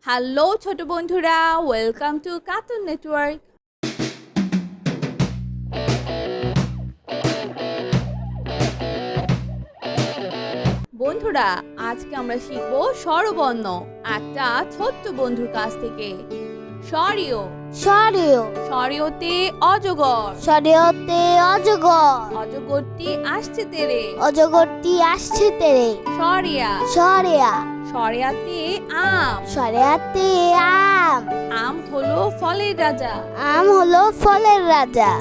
Hello ছোট বন্ধুরা, welcome to cartoon network. বন্ধুরা, আজকে আমরা শিখব স্বরবর্ণ একটা ছোট্ট বন্ধুর কাছ থেকে। স্বরীয় স্বরীয় স্বরীয়তে অজগর, স্বরীয়তে অজগর অজগরটি আসছে তেরে। অজগরটি আসছে তেরে স্বরিয়া স্বরিয়া স্বরিয়াতে আম, স্বরিয়াতে আম আম হলো ফলের রাজা। আম হলো ফলের রাজা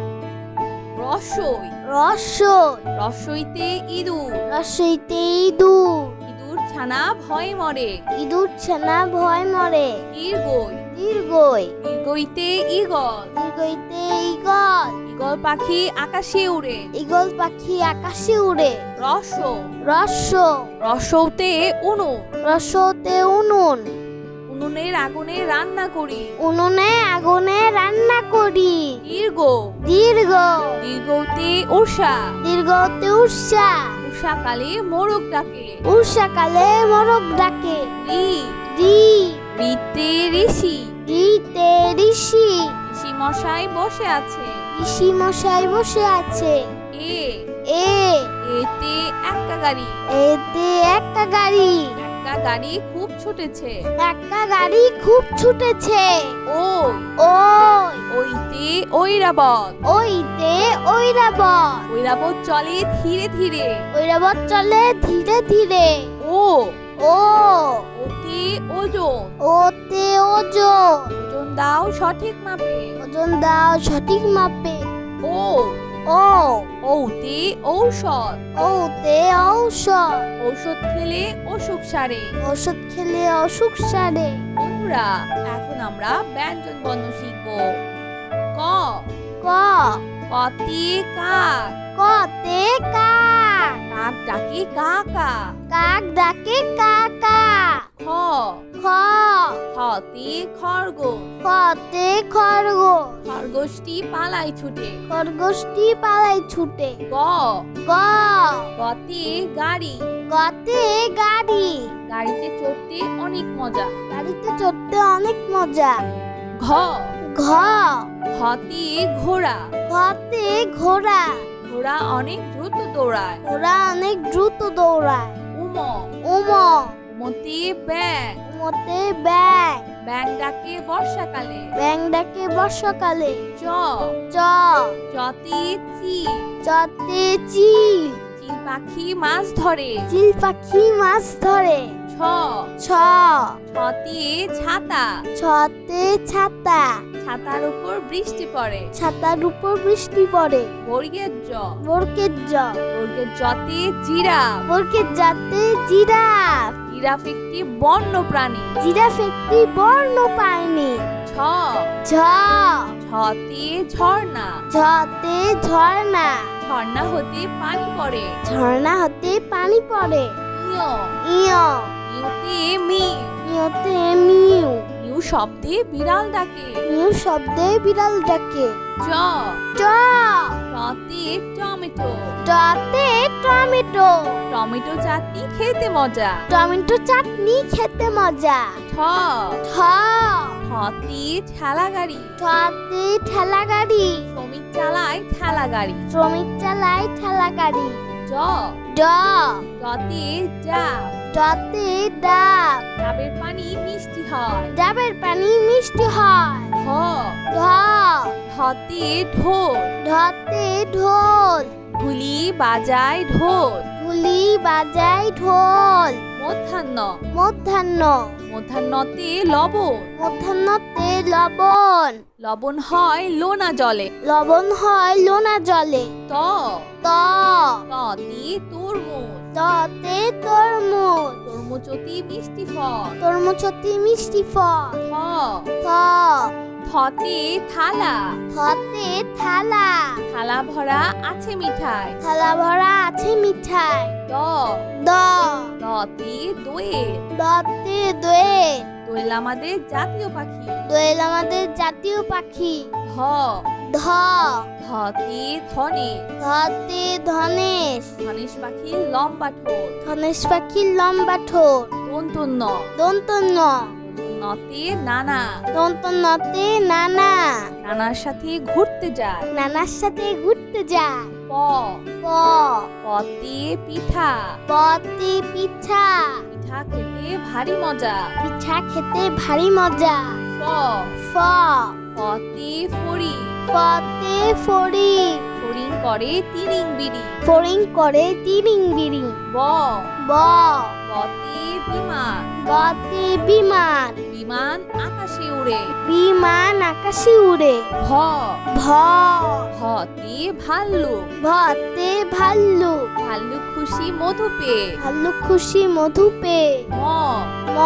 রসই রসই রসইতে ইঁদুর, রসইতে ইঁদুর ইঁদুর ছানা ভয়ে মরে। ইঁদুর ছানা ভয় মরে দীর্ঘই দীর্ঘই দীর্ঘইতে ঈগল, দীর্ঘইতে ঈগল ঈগল পাখি আকাশে উড়ে। ঈগল পাখি আকাশে উড়ে রস রস রসৌতে উনুন, রসতে উনুন উনুনের আগুনে রান্না করি। উনুনে আগুনে রান্না করি দীর্ঘ দীর্ঘ দীর্ঘতে উষা, দীর্ঘতে উষা উষাকালে মোরগ ডাকে। উষাকালে মোরগ ডাকে রি রি রিতে ঋষি, রিতে ঋষি ঋষি মশাই বসে আছে। ঋষি মশাই বসে আছে এ এ এতে একটা গাড়ি, এতে একটা গাড়ি একটা গাড়ি খুব ছুটেছে। একটা গাড়ি খুব ছুটেছে ওই ওই ওইতে ঐরাবত, ওইতে ঐরাবত ঐরাবত চলে ধীরে ধীরে। ঐরাবত চলে ধীরে ধীরে ও ও ওতে ওজন, ওতে ওজন ওজন দাও সঠিক মাপে। ওজন দাও সঠিক মাপে ও ও ওতে ঔষধ, ওতে ঔষধ ঔষধ খেলে অসুখ সারে। ওষুধ খেলে অসুখ সারে বন্ধুরা, এখন আমরা ব্যঞ্জন বর্ণ শিখব। ক ক কতে কাক, কতে কাক কাক ডাকে কাকা। কাক ডাকে কাকা খ খ খতে খরগোশ, খতে খরগোশ খরগোশটি পালায় ছুটে। খরগোশটি পালাই ছুটে গ গ গতে গাড়ি, গতে গাড়ি গাড়িতে চড়তে অনেক মজা। গাড়িতে চড়তে অনেক মজা ঘ ঘ ঘতে ঘোড়া, ঘতে ঘোড়া ঘোড়া অনেক দ্রুত দৌড়ায়। ওরা অনেক দ্রুত দৌড়ায় উম উম উমতে ব্যাং, উমতে ব্যাং ব্যাং ডাকে বর্ষাকালে। ব্যাং ডাকে বর্ষাকালে চ চ চতে চিল, চতে চিল চিল পাখি মাছ ধরে। চিল পাখি মাছ ধরে ছ ছ ছতে ছাতা, ছতে ছাতা ছাতার উপর বৃষ্টি পড়ে। ছাতার উপর বৃষ্টি পড়ে বর্গের জ বরকের জ বর্গের জতে জিরাফ, বরকের জাতে জিরাফ জিরাফ একটি বন্য প্রাণী। জিরাফ একটি বর্ণ পায়নি ছ ঝ ছতে ঝর্ণা, ঝতে ঝর্ণা ঝর্ণা হতে পানি পড়ে। ঝর্ণা হতে পানি পড়ে ইয় ইয় ইউতে মিউ, ইয়তে মিউ মিউ শব্দে বিড়াল ডাকে। মিউ শব্দে বিড়াল ডাকে চ ট টতে টমেটো, টতে টমেটো টমেটো চাটনি খেতে মজা। টমেটো চাটনি খেতে মজা ঠ ঠ ঠতে ঠেলা গাড়ি, ঠতে ঠেলা গাড়ি শ্রমিক চালায় ঠেলা গাড়ি। শ্রমিক চালায় ঠেলা গাড়ি জ ড ডতে ডাব, ডতে ডাব ডাবের পানি মিষ্টি হয়। ডাবের পানি মিষ্টি হয় ঢ ঢ ঢতে ঢোল, ঢতে ঢোল ঢুলি বাজায় ঢোল। ঢুলি বাজায় ঢোল মধ্যাহ্ন মধ্যাহ্ন মধ্যাহ্নতে লবণ, মধ্যাহ্নতে লবণ লবণ হয় লোনা জলে। লবণ হয় লোনা জলে ত ত ততে তরমুজ, ততে তরমুজ তরমুজ অতি মিষ্টি ফল। তরমুজ অতি মিষ্টি ফল থ থ থতে থালা, থতে থালা থালা ভরা আছে মিঠাই। থালা ভরা আছে মিঠাই দ দ দতে দোয়েল, দতে দোয়েল দোয়েল আমাদের জাতীয় পাখি। দোয়েল আমাদের জাতীয় পাখি ধ ধ ধতে ধনে, ধতে ধনেশ ধনেশ পাখির লম্বা ঠোঁট। ধনেশ পাখির লম্বা ঠোঁট দন্তন্য দন্তন্য দন্তন্য নতে নানা, দন্ত নতে নানা, নানার সাথে ঘুরতে যায়। নানার সাথে ঘুরতে যায়। প প পতে পিঠা, পতে পিঠা, পিঠা খেতে ভারী মজা। পিঠা খেতে ভারী মজা। ফ ফ ফতে ফড়ি, ফতে ফড়ি, ফড়িং করে তিরিং বিড়ি। ফড়িং করে তিরিং বিড়ি। ব ব বতে বিমান, বতে বিমান, বিমান আকাশে উড়ে। বিমান আকাশে উড়ে। ভ ভ ভতে ভাল্লুক, ভতে ভাল্লুক, ভাল্লুক খুশি মধু পেয়ে। ভাল্লুক খুশি মধু পেয়ে। ম ম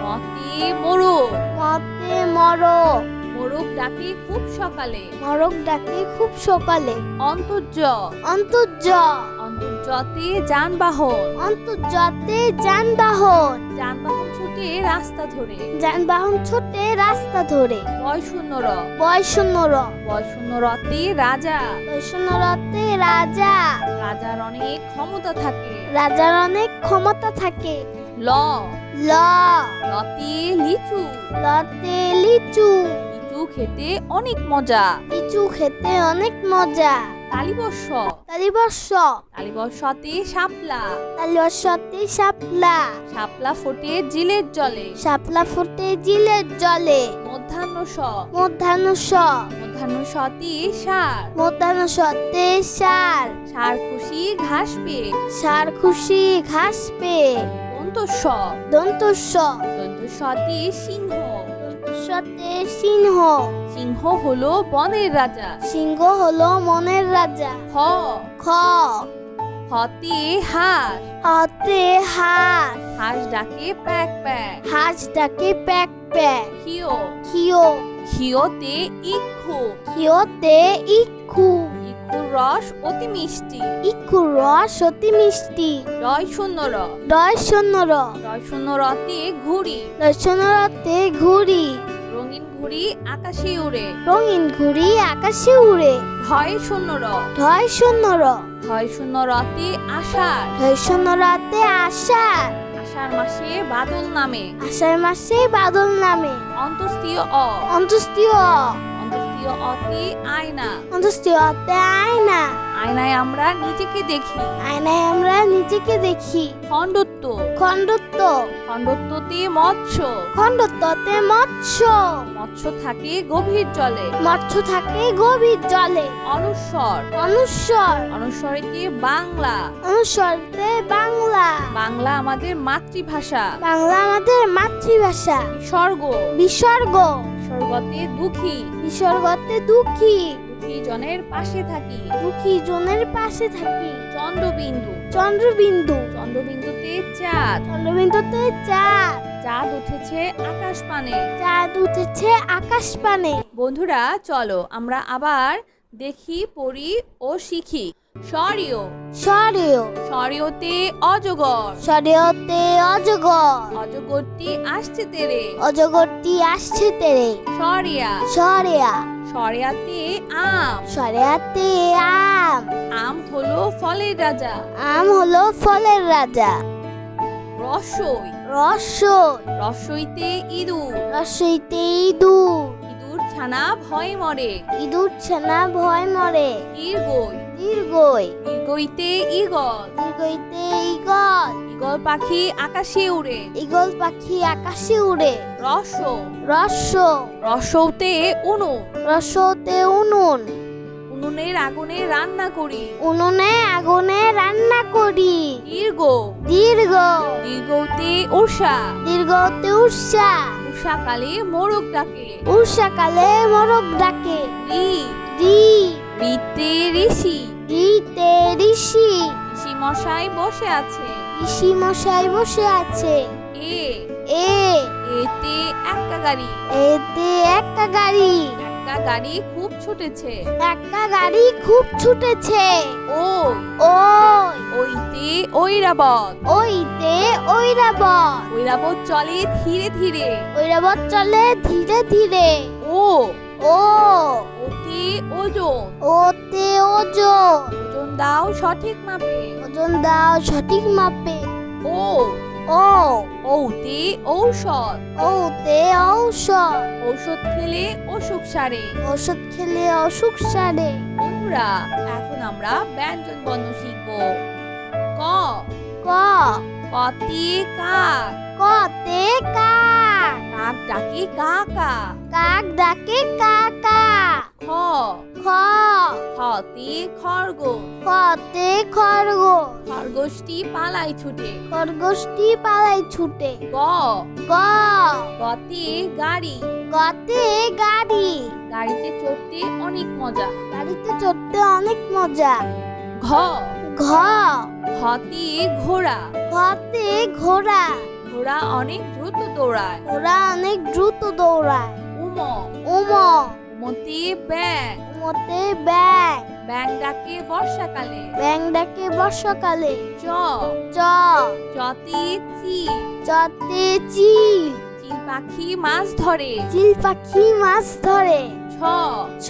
মতে মোরগ, মতে মরক, মোরগ ডাকে খুব সকালে। মরক ডাকে খুব সকালে। অন্তর্য অন্তর্য অন্তর্যতে যানবাহন, অন্তর্যতে যানবাহন, যানবাহন ছুটে রাস্তা ধরে। যানবাহন ছোটে রাস্তা ধরে। বয় শূন্য র, বয়শূন্য র, বয় শূন্য রতে রাজা, বয়শূন্য রতে রাজা, রাজার অনেক ক্ষমতা থাকে। রাজার অনেক ক্ষমতা থাকে। ল ল লতে লিচু, লতে লিচু, লিচু খেতে অনেক মজা। লিচু খেতে অনেক মজা। তালিবর্ষ, তালিবর্ষ, তালিবর্ষতে শাপলা, তালিবর্ষতে শাপলা, শাপলা ফোটে জিলের জলে। শাপলা ফুটে জিলের জলে। মধ্যাহ্ন স, মধ্যাহ্ন স, মধ্যাহ্ন সতে সার, মধ্যাহ্ন সতে সার, সার খুশি ঘাস পেয়ে। সার খুশি ঘাস পেয়ে। দন্ত স, দন্ত স, দন্ত সতে সিংহ, দন্ত সতে সিংহ, সিংহ হলো বনের রাজা। সিংহ হলো মনের রাজা। খ খ হতে হাঁস, হতে হাঁস, হাঁস ডাকে প্যাক প্যাক। হাঁস ডাকে প্যাক প্যাক। খিও, খিও, খিওতে ইক্ষু, খিওতে ইক্ষু, ইক্ষুর রস অতি মিষ্টি। ইক্ষুর রস অতি মিষ্টি। রয় শূন্য র, রয় শূন্য র, রয় শূন্য রতে ঘুড়ি, রসন রতে ঘুড়ি, রঙিন ঘুড়ি আকাশে উড়ে। রঙিন ঘুড়ি আকাশে উড়ে। ঢয় শূন্য র, ঢয় শূন্য র, ঢয় শূন্য রতে আষাঢ়, ঢয় শূন্য রাতে আষাঢ়, আষাঢ় মাসে বাদল নামে। আষাঢ় মাসে বাদল নামে। অন্তস্তীয় অ, অন্তস্তীয় অ, অন্তস্তীয় অতে আয়না, অন্তস্তীয় অতে আয়না, আয়নায় আমরা নিজেকে দেখি। আয়নায় আমরা নিজেকে দেখি। খণ্ডত্ব, খণ্ডত্ব, খণ্ডত্বতে মৎস্য, খণ্ডত্বতে মৎস্য, মৎস্য থাকে গভীর জলে। মৎস্য থাকে গভীর জলে। অনুস্বর, অনুস্বর, অনুস্বরেতে বাংলা, অনুস্বরতে বাংলা, বাংলা আমাদের মাতৃভাষা। বাংলা আমাদের মাতৃভাষা। বিসর্গ, বিসর্গ, বিসর্গতে দুঃখী, বিসর্গতে দুঃখী, দুঃখী জনের পাশে থাকি। দুঃখী জনের পাশে থাকি। চন্দ্রবিন্দু, চন্দ্রবিন্দু, চন্দ্রবিন্দুতে চাঁদ, চন্দ্রবিন্দুতে চাঁদ, চাঁদ উঠেছে আকাশ পানে। চাঁদ উঠেছে আকাশ পানে। বন্ধুরা চলো আমরা আবার দেখি, পড়ি ও শিখি। স্বরীয়, স্বরেয়, স্বরীয়তে অজগর, স্বরেয়তে অজগর, অজগরটি আসছে তেরে। অজগরটি আসছে তেরে। স্বরিয়া, স্বরেয়া, স্বরিয়াতে আম, স্বরেয়াতে আম, আম হলো ফলের রাজা। আম হলো ফলের রাজা। রসই, রসই, রসইতে ইঁদুর, রসইতে ইঁদুর, ইঁদুর ছানা ভয়ে মরে। ইঁদুর ছানা ভয় মরে। দীর্ঘই, দীর্ঘই, দীর্ঘইতে ঈগল, দীর্ঘইতে ঈগল, ঈগল পাখি আকাশে উড়ে। ঈগল পাখি আকাশে উড়ে। রস, রস, রসৌতে উনুন, রসতে উনুন, উনুনের আগুনে রান্না করি। উনুনে আগুনে রান্না করি। দীর্ঘ, দীর্ঘ, দীর্ঘতে উষা, দীর্ঘতে উষা, উষাকালে মোরগ ডাকে। উষাকালে মোরগ ডাকে। রি, রি, রিতে ঋষি, রিতে ঋষি, ঋষি মশাই বসে আছে। ঋষি মশাই বসে আছে। এ, এ, এতে একটা গাড়ি, এতে একটা গাড়ি, একটা গাড়ি খুব ছুটেছে। একটা গাড়ি খুব ছুটেছে। ওই, ওই, ওইতে ঐরাবত, ওইতে ঐরাবত, ঐরাবত চলে ধীরে ধীরে। ঐরাবত চলে ধীরে ধীরে। ও, ও, ওতে ওজন, ওতে ওজন, ওজন দাও সঠিক মাপে। ওজন দাও সঠিক মাপে। ও, ও ঔতে ঔষধ, ওতে ঔষধ, ঔষধ খেলে অসুখ সারে। ওষুধ খেলে অসুখ সারে। বন্ধুরা, এখন আমরা ব্যঞ্জন বর্ণ শিখব। ক, ক, কতে কাক, কতে কাক, কাক ডাকে কাকা। কাক ডাকে কাকা। খ, খ, খতে খরগোশ, খতে খরগোশ, খরগোশটি পালায় ছুটে। খরগোশটি পালাই ছুটে। গ, গ, গতে গাড়ি, গতে গাড়ি, গাড়িতে চড়তে অনেক মজা। গাড়িতে চড়তে অনেক মজা। ঘ, ঘ, ঘতে ঘোড়া, ঘতে ঘোড়া, ঘোড়া অনেক দ্রুত দৌড়ায়। ওরা অনেক দ্রুত দৌড়ায়। উম, উম, উমতে ব্যাং, উমতে ব্যাং, ব্যাং ডাকে বর্ষাকালে। ব্যাং ডাকে বর্ষাকালে। চ, চ, চতে চিল, চতে চিল, চিল পাখি মাছ ধরে। চিল পাখি মাছ ধরে। ছ, ছ,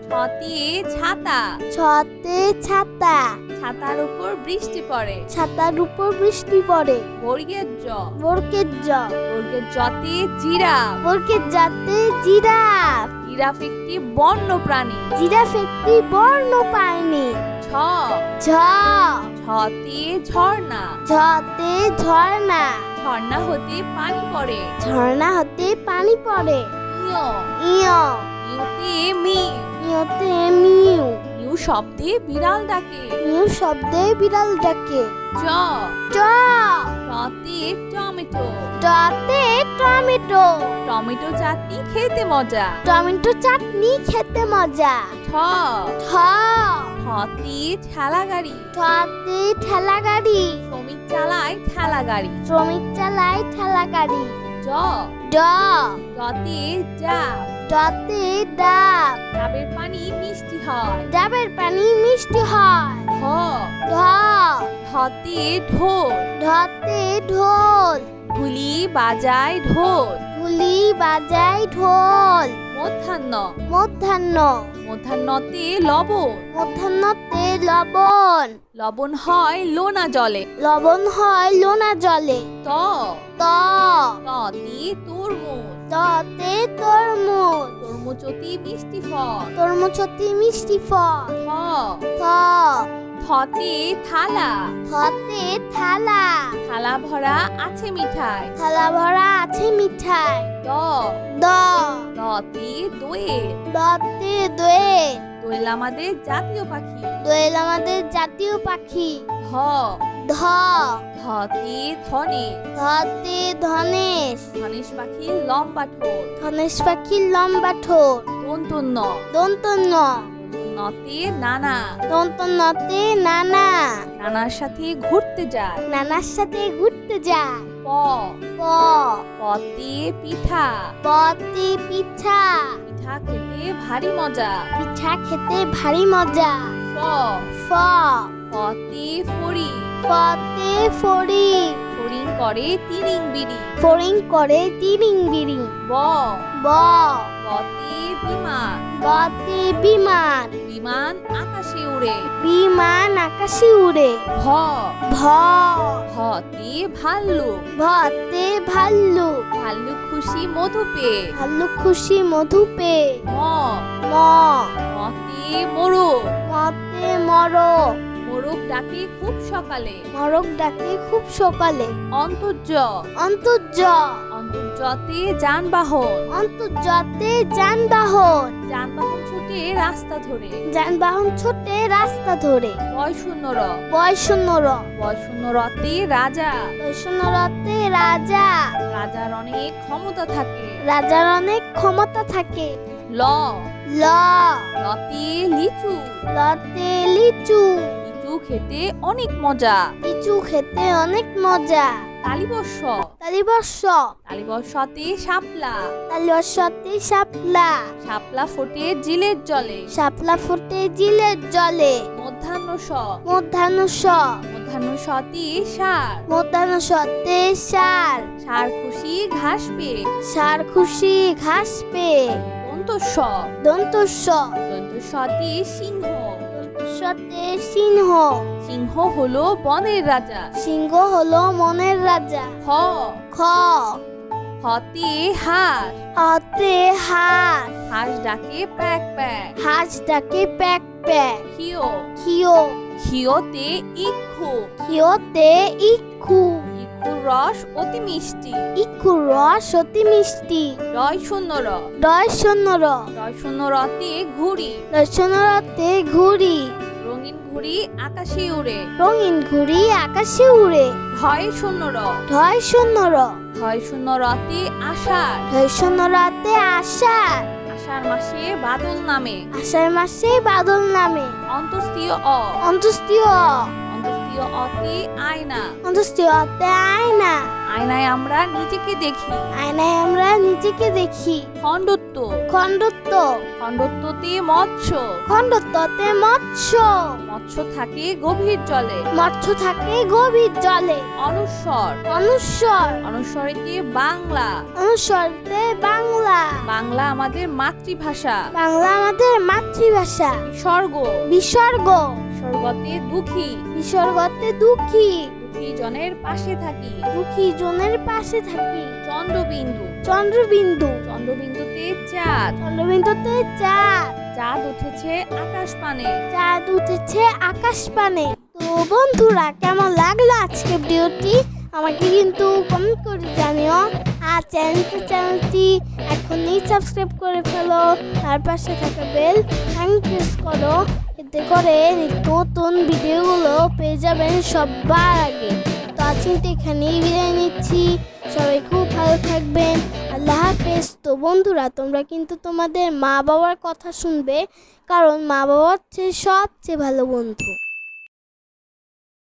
ছতে ছাতা, ছতে ছাতা, ছাতার উপর বৃষ্টি পড়ে। ছাতার উপর বৃষ্টি পড়ে। বর্গের জ, বরকের জ, বর্গের জতে জিরাফ, বরকের জাতে জিরাফ, জিরাফ একটি বন্য প্রাণী। জিরাফ একটি বর্ণ পায়নি। ছ, ঝ, ছতে ঝর্ণা, ঝতে ঝর্ণা, ঝর্ণা হতে পানি পড়ে। ঝর্ণা হতে পানি পড়ে। ইয়, ইয়, ইউতে মিউ, ইয়তে মিউ, মিউ শব্দে বিড়াল ডাকে। মিউ শব্দে বিড়াল ডাকে। চ, চ, টতে টমেটো, টতে টমেটো, টমেটো চাটনি খেতে মজা। টমেটো চাটনি খেতে মজা। ঠ, ঠ, ঠতে ঠেলা গাড়ি, ঠতে ঠেলা গাড়ি, শ্রমিক চালায় ঠেলা গাড়ি। শ্রমিক চালায় ঠেলা গাড়ি। জ, ড, ডতে ডাব, ডতে ডাব, ডাবের পানি মিষ্টি হয়। ডাবের পানি মিষ্টি হয়। ঢ, ঢ, ঢতে ঢোল, ঢতে ঢোল, ঢুলি বাজায় ঢোল। ঢুলি বাজায় ঢোল। মধ্যাহ্ন, মধ্যাহ্ন, মধ্যাহ্নতে লবণ, মধ্যাহ্নতে লবণ, লবণ হয় লোনা জলে। লবণ হয় লোনা জলে। ত, ত, ততে তরমুজ, ততে তরমুজ, তরমুজ অতি মিষ্টি ফল। তরমুজ অতি মিষ্টি ফল। থ, থ, থতে থালা, থতে থালা, থালা ভরা আছে মিঠাই। থালা ভরা আছে মিঠাই। দ, দ, দতে দোয়েল, দতে দোয়েল, দোয়েল আমাদের জাতীয় পাখি। দোয়েল আমাদের জাতীয় পাখি। ধ, ধ, ধতে ধনেশ, ধতে ধনেশ, ধনেশ পাখির লম্বা ঠোঁট। ধনেশ পাখির লম্বা ঠোঁট। দন্তন্য, দন্তন্য, নতে নানা, দন্তন্যতে নানা, নানার সাথে ঘুরতে যায়। নানার সাথে ঘুরতে যায়। প, প, পতে পিঠা, পতে পিঠা, পিঠা খেতে ভারী মজা। পিঠা খেতে ভারী মজা। ফ, ফ, ফতে ফড়ি, ফতে ফড়ি, ফড়িং করে তিরিং বিড়ি। ফড়িং করে তিরিং বিরিং। ব, ব, বতে বিমান, বতে বিমান, বিমান আকাশে উড়ে। বিমান আকাশে উড়ে। ভ, ভ, ভতে ভাল্লুক, ভতে ভাল্লুক, ভাল্লুক খুশি মধু পেয়ে। ভাল্লুক খুশি মধু পেয়ে। ম, ম, মতে মোরগ, মতে মরক, মোরগ ডাকে খুব সকালে। মরক ডাকে খুব সকালে। অন্তর্য, অন্তর্য, অন্তর্যতে যানবাহন, অন্তর্যতে যানবাহন, যানবাহন ছুটে রাস্তা ধরে। যানবাহন ছোটে রাস্তা ধরে। বয় শূন্য র, বয়শূন্য র, বয় শূন্য রতে রাজা, বয়শূন্য রতে রাজা, রাজার অনেক ক্ষমতা থাকে। রাজার অনেক ক্ষমতা থাকে। ল, ল, লতে লিচু, লতে লিচু, লিচু খেতে অনেক মজা। লিচু খেতে অনেক মজা। তালিবর্ষ, তালিবর্ষ, তালিবর্ষতে শাপলা, তালিবর্ষতে শাপলা, শাপলা ফোটে জিলের জলে। শাপলা ফোটে জিলের জলে। মধ্যাহ্ন স, মধ্যাহ্ন স, মধ্যাহ্ন সতে ষাঁড়, মধ্যাহ্ন সতে ষাঁড়, ষাঁড় খুশি ঘাস পেয়ে। ষাঁড় খুশি ঘাস পেয়ে। দন্ত স, দন্তস্ব, দন্ত সতে সিংহ, সতে সিংহ, সিংহ হলো বনের রাজা। সিংহ হলো মনের রাজা। হ খ হতে হাঁস। হতে হাঁস। হাঁস ডাকে প্যাক প্যাক। হাঁস ডাকে প্যাক প্যাক। খিও খিও খিওতে ইক্ষু। খিওতে ইক্ষু। ইক্ষুর রস অতি মিষ্টি। ইক্ষুর রস অতি মিষ্টি। রয় শূন্য র। রয় শূন্য র। রয় শূন্য রতে ঘুড়ি। রয় শূন্য রতে ঘুড়ি। রঙিন ঘুড়ি আকাশে উড়ে। রঙিন ঘুড়ি আকাশে উড়ে। ঢয় শূন্য র। ঢয় শূন্য র। ঢয় শূন্য রতে আষাঢ়। ঢয় শূন্য রাতে আষাঢ়। আষাঢ় মাসে বাদল নামে। আষাঢ় মাসে বাদল নামে। অন্তস্তীয় অ। অন্তস্তীয় অ। অন্তস্তীয় অতে আয়না। অন্তস্তীয় অতে আয়না। আয়নায় আমরা নিজেকে দেখি। আয়নায় আমরা নিজেকে দেখি। খণ্ডত্ব। খণ্ডত্ব। খণ্ডত্বতে মৎস্য। খণ্ডত্বতে মৎস্য। মৎস্য থাকে গভীর জলে। মৎস্য থাকে গভীর জলে। অনুস্বর। অনুস্বর। অনুস্বরেতে বাংলা। অনুস্বরতে বাংলা। বাংলা আমাদের মাতৃভাষা। বাংলা আমাদের মাতৃভাষা। বিসর্গ। বিসর্গ। বিসর্গতে দুঃখী। বিসর্গতে দুঃখী। দুঃখী জনের পাশে থাকি। দুঃখী জনের পাশে থাকি। চন্দ্রবিন্দু। চন্দ্রবিন্দু। চন্দ্রবিন্দুতে চাঁদ। চন্দ্রবিন্দুতে চাঁদ। চাঁদ উঠেছে আকাশ পানে। চাঁদ উঠেছে আকাশ পানে। তো বন্ধুরা, কেমন লাগলো আজকে ভিডিওটি আমাকে কিন্তু কমেন্ট করে জানিও। আর চ্যানেলটি এখনই সাবস্ক্রাইব করে ফেলো। তার পাশে থাকা বেল প্রেস করো, এতে করে নিত্য নতুন ভিডিওগুলো পেয়ে যাবেন সবার আগে। তো আজকে এখানেই বিদায় নিচ্ছি। সবাই খুব ভালো থাকবেন। আল্লাহ হাফেজ। তো বন্ধুরা, তোমরা কিন্তু তোমাদের মা বাবার কথা শুনবে, কারণ মা বাবা হচ্ছে সবচেয়ে ভালো বন্ধু।